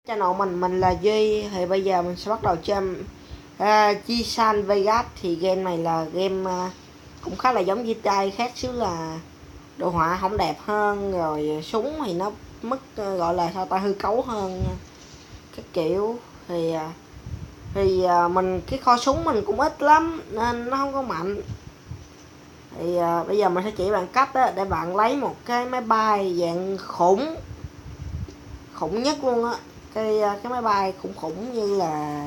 Channel mình là Duy. Thì bây giờ mình sẽ bắt đầu chơi Chi San Vegas. Thì game này là game cũng khá là giống GTA, khác xíu là đồ họa không đẹp hơn, rồi súng thì nó mất gọi là sao ta, hư cấu hơn các kiểu. Thì mình cái kho súng mình cũng ít lắm nên nó không có mạnh. Thì bây giờ mình sẽ chỉ bạn cách đó, để bạn lấy một cái máy bay dạng khủng khủng nhất luôn á. Cái máy bay khủng khủng như là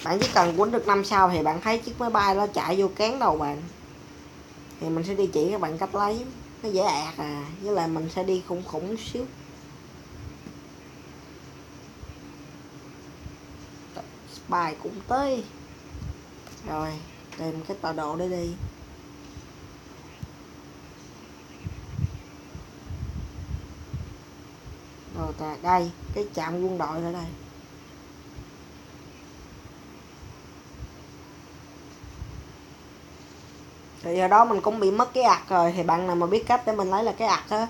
bạn chỉ cần quýnh được 5 sao thì bạn thấy chiếc máy bay nó chạy vô cán đầu bạn. Thì mình sẽ đi chỉ các bạn cách lấy, nó dễ ạt với lại mình sẽ đi khủng khủng xíu. Spy cũng tới rồi, tìm cái tọa độ để đi. Rồi đây, cái trạm quân đội ở đây. Thì giờ đó mình cũng bị mất cái ạc rồi. Thì bạn nào mà biết cách để mình lấy là cái ạc á,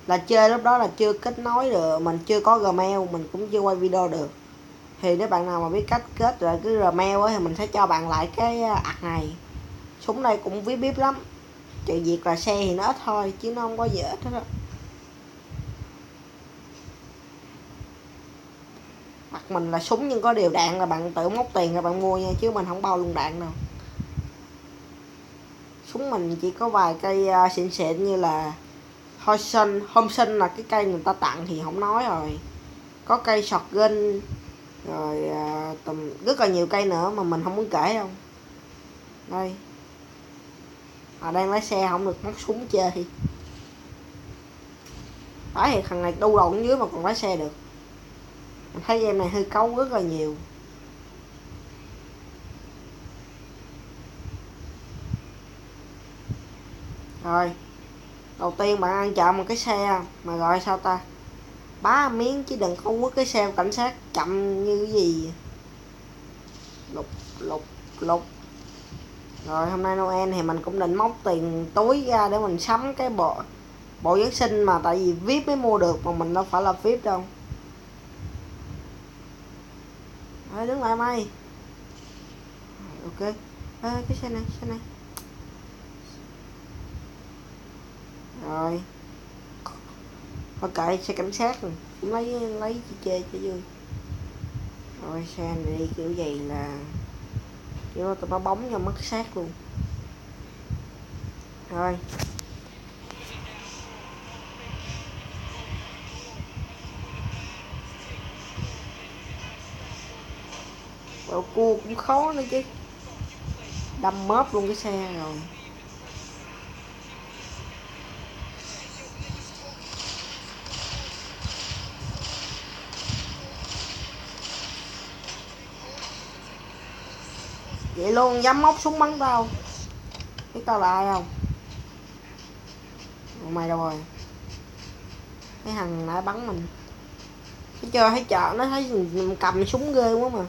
là chơi lúc đó là chưa kết nối được, mình chưa có Gmail, mình cũng chưa quay video được. Thì nếu bạn nào mà biết cách kết rồi cái Gmail á thì mình sẽ cho bạn lại cái ạc này. Súng đây cũng vip vip lắm, trừ việc là xe thì nó ít thôi chứ nó không có gì ít hết á. Mặt mình là súng nhưng có điều đạn là bạn tự móc tiền rồi bạn mua nha, chứ mình không bao luôn đạn đâu. Súng mình chỉ có vài cây xịn xịn như là Thompson là cái cây người ta tặng thì không nói rồi. Có cây shotgun rồi tùm rất là nhiều cây nữa mà mình không muốn kể đâu. Đây, họ đang lái xe không được móc súng chơi. Phải thì thằng này đu đầu dưới mà còn lái xe được. Mình thấy game này hư cấu rất là nhiều. Rồi, đầu tiên bạn ăn trộm một cái xe mà gọi sao ta, bá miếng chứ đừng có quất cái xe cảnh sát chậm như cái gì. Lục lục lục. Rồi hôm nay Noel thì mình cũng định móc tiền túi ra để mình sắm cái bộ Giáng sinh, mà tại vì VIP mới mua được mà mình đâu phải là VIP đâu. Rồi đứng lại mày. Ok. Cái xe này. Rồi. Thôi kệ, xe cảnh sát rồi. Cũng lấy chê cho vui. Rồi xe này đi kiểu gì là kiểu tụi nó bóng cho mất sát luôn. Rồi. Bộ cua cũng khó nữa chứ. Đâm móp luôn cái xe rồi. Vậy luôn dám móc súng bắn tao. Biết tao là ai không? Mày đâu rồi? Cái thằng nãy bắn mình. Thấy chưa, thấy chợ nó thấy mình cầm súng ghê quá mà.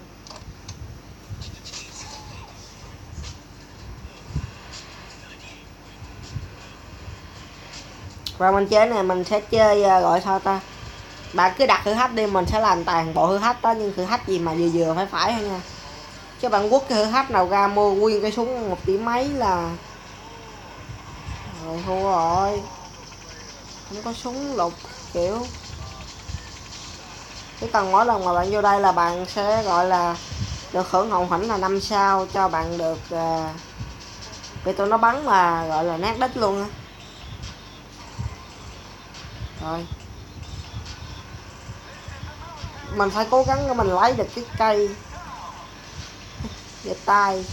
Và mình chơi này mình sẽ chơi gọi sao ta, bạn cứ đặt thử thách đi, mình sẽ làm toàn bộ thử thách đó, nhưng thử thách gì mà vừa phải thôi nha. Chứ bạn quất cái thử thách nào ra mua nguyên cái súng 1 tỷ mấy là rồi thua rồi. Không có súng lục kiểu. Chỉ cần mỗi lần mà bạn vô đây là bạn sẽ gọi là được hưởng hậu hĩnh là 5 sao, cho bạn được vì tụi nó bắn mà gọi là nát đít luôn á. Rồi mình phải cố gắng để mình lấy được cái cây về tay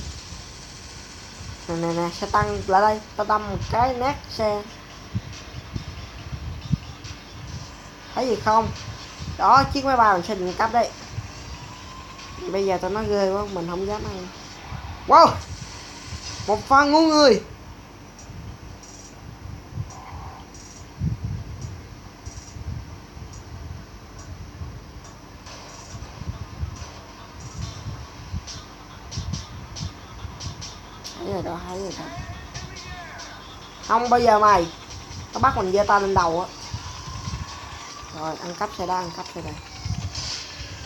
nè, sẽ tăng lại đây, tao đâm một cái nát xe, thấy gì không? Đó, chiếc máy bay mình sẽ định cấp đấy. Bây giờ tao nói ghê quá, mình không dám ăn. Wow, một pha ngu người. Thấy rồi đó. Không bao giờ mày, nó bắt mình giơ tay lên đầu á. Rồi ăn cắp xe đó, ăn cắp xe đây.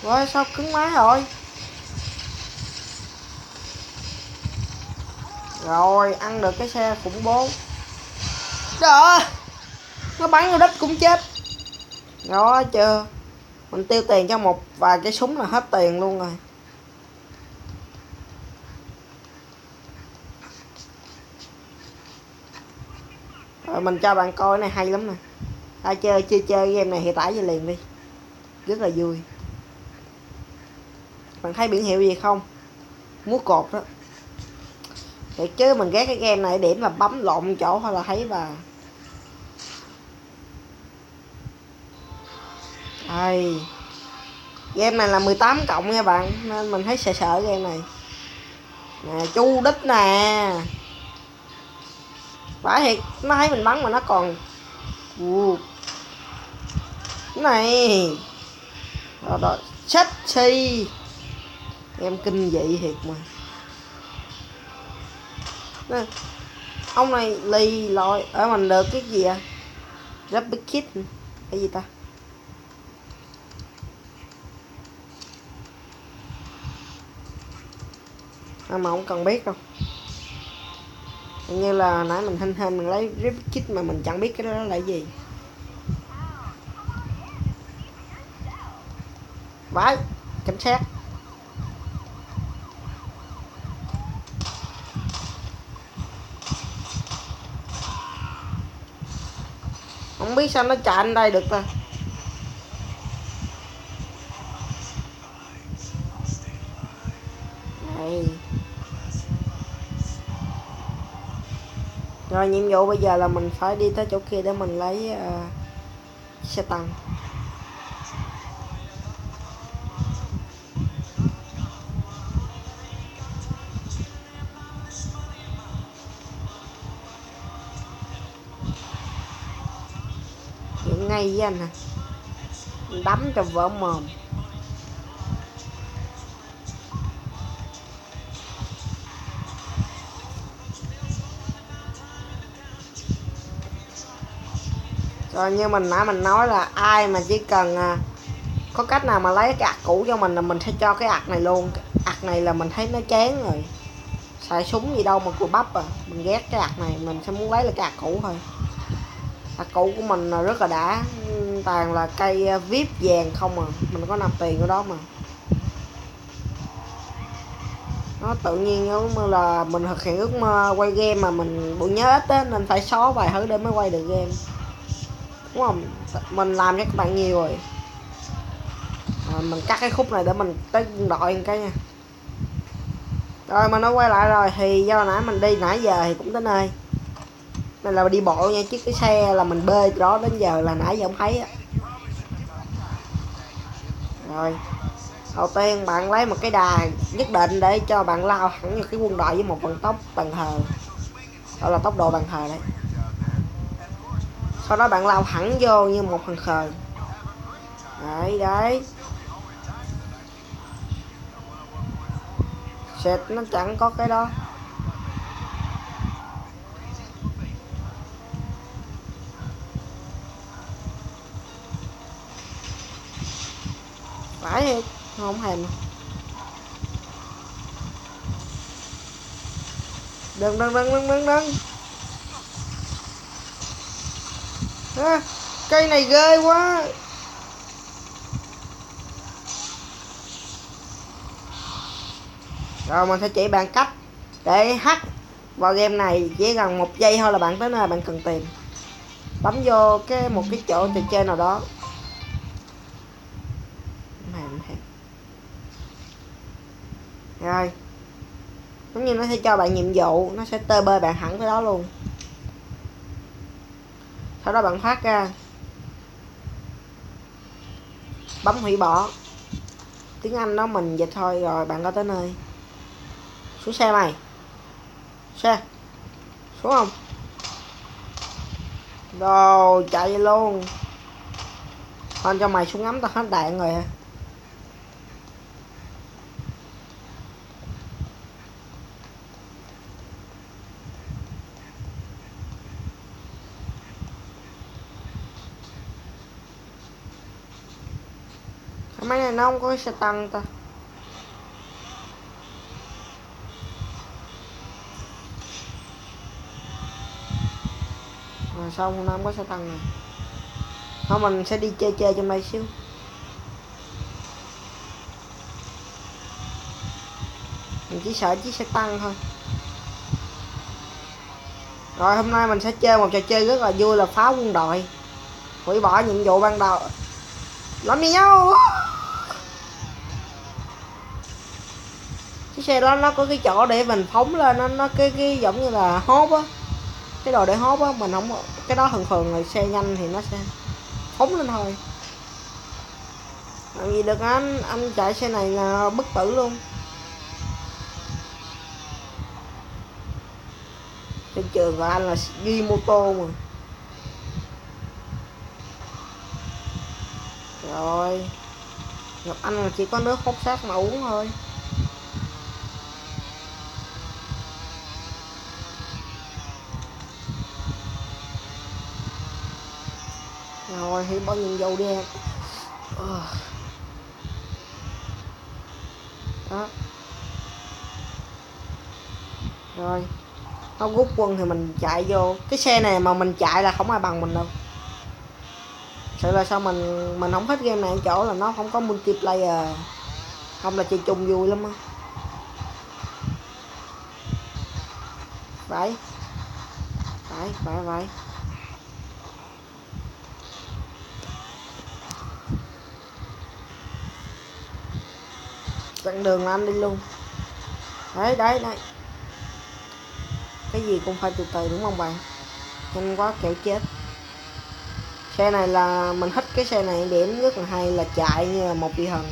Rồi sao cứng máy rồi. Rồi ăn được cái xe khủng bố. Trời, nó bắn vô đất cũng chết. Đó chưa, mình tiêu tiền cho một vài cái súng là hết tiền luôn rồi. Rồi mình cho bạn coi cái này hay lắm nè. Ai chưa chơi game này thì tải về liền đi, rất là vui. Bạn thấy biển hiệu gì không? Múa cột đó. Thiệt chứ mình ghét cái game này điểm là bấm lộn chỗ thôi là thấy bà. Đây, game này là 18 cộng nha bạn, nên mình thấy sợ sợ game này. Nè chu đích nè, phải thiệt, nó thấy mình bắn mà nó còn cái này đó, đó. Sexy, em kinh dị thiệt mà. Nè, ông này lì lội ở mình được cái gì à? Rapid kit cái gì ta? Mà không cần biết đâu. Như là nãy mình hên mình lấy rapid kit mà mình chẳng biết cái đó là gì. Vãi, cảnh sát. Không biết sao nó chạy lên đây được ta. Đây. Rồi nhiệm vụ bây giờ là mình phải đi tới chỗ kia để mình lấy xe tăng. Hiện ngay với anh nè, đấm cho vỡ mồm. Rồi như mình nãy mình nói là ai mà chỉ cần có cách nào mà lấy cái ạc cũ cho mình là mình sẽ cho cái ạc này luôn. Ạc này là mình thấy nó chán rồi, xài súng gì đâu mà cùi bắp à. Mình ghét cái ạc này, mình sẽ muốn lấy là cái ạc cũ thôi. Ạc cũ của mình là rất là đã, toàn là cây vip vàng không à, mình có nạp tiền ở đó mà. Nó tự nhiên giống như là mình thực hiện ước mơ quay game mà mình bộ nhớ ít á, nên phải xóa vài thứ để mới quay được game, đúng không? Mình làm cho các bạn nhiều rồi. Mình cắt cái khúc này để mình tới quân đội một cái nha. Rồi mà nó quay lại rồi thì do nãy mình đi nãy giờ thì cũng tới nơi. Nên là đi bộ nha, chứ cái xe là mình bê từ đó đến giờ là nãy giờ không thấy á. Rồi đầu tiên bạn lấy một cái đà nhất định để cho bạn lao thẳng vào cái quân đội với một vận tốc bàn thờ, đó là tốc độ bàn thờ đấy. Sau đó bạn lao thẳng vô như một thằng khờ. Đấy đấy. Xịt, nó chẳng có cái đó. Phải thiệt, không hèm. Đừng đừng đừng đừng đừng đừng. À, cây này ghê quá. Rồi mình sẽ chỉ bạn cách để hack vào game này. Chỉ cần 1 giây thôi là bạn tới nơi bạn cần tìm, bấm vô một cái chỗ trò chơi nào đó. Rồi giống như nó sẽ cho bạn nhiệm vụ, nó sẽ tơ bơi bạn hẳn tới đó luôn. Sau đó bạn thoát ra, bấm hủy bỏ, tiếng Anh đó mình dịch thôi. Rồi bạn có tới nơi. Xuống xe mày, xe xuống không, rồi chạy luôn. Thôi cho mày xuống ngắm, tao hết đạn rồi. Mấy này nó không có cái xe tăng ta. Mà sao hôm nay không có xe tăng này? Thôi mình sẽ đi chơi trong đây xíu. Mình chỉ sợ chiếc xe tăng thôi. Rồi hôm nay mình sẽ chơi một trò chơi rất là vui là phá quân đội. Hủy bỏ nhiệm vụ ban đầu. Làm gì nhau? Chiếc xe đó nó có cái chỗ để mình phóng lên, nó cái giống như là hốt á. Cái đồ để hốt á, mình không, cái đó thường là xe nhanh thì nó sẽ phóng lên thôi. Làm gì được anh chạy xe này là bất tử luôn. Trên trường của anh là ghi mô tô mà. Rồi gặp anh là chỉ có nước hốt xác mà uống thôi. Rồi thì bao nhiệm vụ đi em. Đó. Rồi nó rút quân thì mình chạy vô. Cái xe này mà mình chạy là không ai bằng mình đâu. Sự là sao mình không thích game này ở chỗ là nó không có multiplayer. Không là chơi chung vui lắm á. Vậy chặn đường là anh đi luôn. Đấy cái gì cũng phải từ từ đúng không bạn? Nhanh quá kẹo chết. Xe này là mình thích cái xe này, điểm rất là hay là chạy như là một vị thần.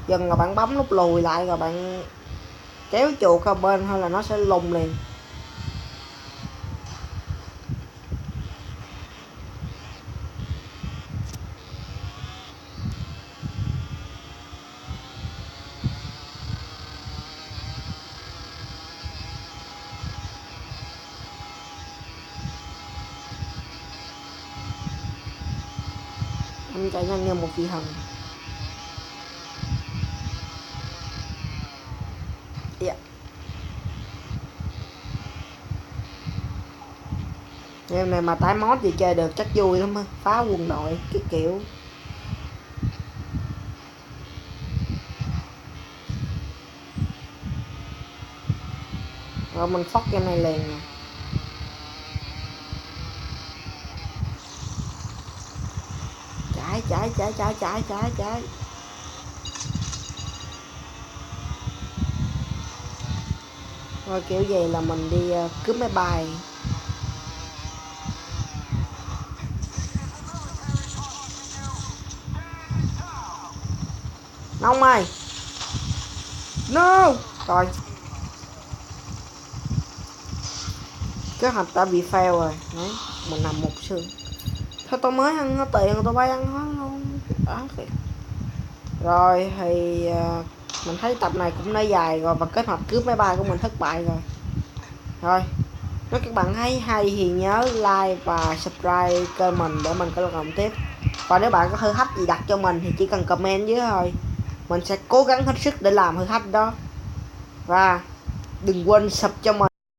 Dần là bạn bấm nút lùi lại rồi bạn kéo chuột qua bên thôi là nó sẽ lùng liền. Anh chạy nhanh như một vị thần. Yeah. Game này mà tái mod gì chơi được chắc vui lắm á, phá quân đội cái kiểu. Rồi mình phóc game này liền nè. Chạy. Rồi kiểu gì là mình đi cướp máy bay. Nông ơi. No. Rồi. Kế hoạch đã bị fail rồi. Đấy, mình nằm một xương. Thôi tôi mới ăn nó tiền tôi bay ăn hết luôn. Rồi thì mình thấy tập này cũng đã dài rồi và kế hoạch cướp máy bay của mình thất bại rồi. Rồi nếu các bạn thấy hay thì nhớ like và subscribe kênh mình để mình có làm tiếp. Và nếu bạn có thử thách gì đặt cho mình thì chỉ cần comment dưới thôi, mình sẽ cố gắng hết sức để làm thử thách đó. Và đừng quên sub cho mình.